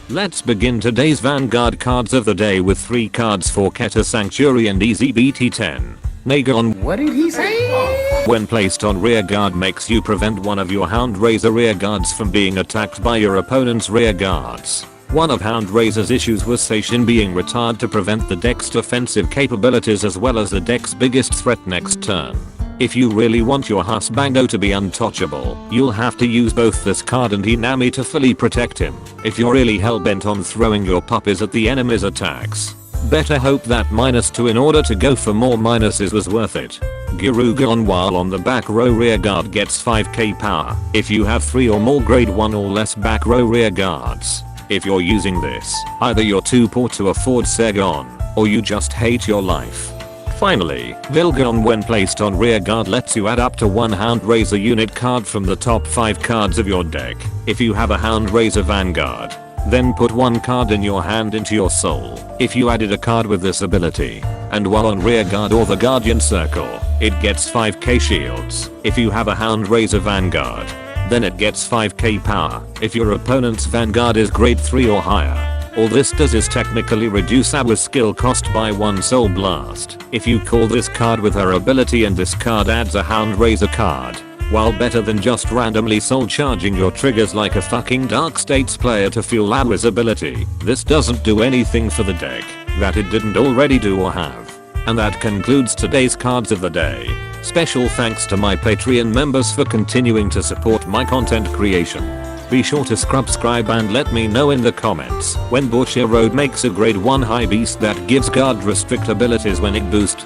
Let's begin today's Vanguard cards of the day with 3 cards for Keter, Sanctuary and DZ-BT10. Nagon. What did he say? When placed on rear guard makes you prevent one of your Hound Razor rear guards from being attacked by your opponent's rear guards. One of Hound Razor's issues was Station being retired to prevent the deck's offensive capabilities as well as the deck's biggest threat next turn. If you really want your husbando to be untouchable, you'll have to use both this card and Inami to fully protect him. If you're really hellbent on throwing your puppies at the enemy's attacks, better hope that -2 in order to go for more minuses was worth it. Girugon while on the back row rear guard gets 5k power if you have 3 or more grade 1 or less back row rear guards. If you're using this, either you're too poor to afford Segon, or you just hate your life. Finally, Vilgon when placed on rear guard lets you add up to 1 Hound Razor unit card from the top 5 cards of your deck. If you have a Hound Razor Vanguard, then put 1 card in your hand into your soul. If you added a card with this ability, and while on rear guard or the Guardian Circle, it gets 5k shields. If you have a Hound Razor Vanguard, then it gets 5k power if your opponent's Vanguard is grade 3 or higher. All this does is technically reduce our skill cost by 1 soul blast. If you call this card with her ability and this card adds a Hound Razor card, while better than just randomly soul charging your triggers like a fucking Dark States player to fuel our ability, this doesn't do anything for the deck that it didn't already do or have. And that concludes today's cards of the day. Special thanks to my Patreon members for continuing to support my content creation. Be sure to subscribe and let me know in the comments when Butcher Road makes a grade 1 high beast that gives guard restrict abilities when it boosts.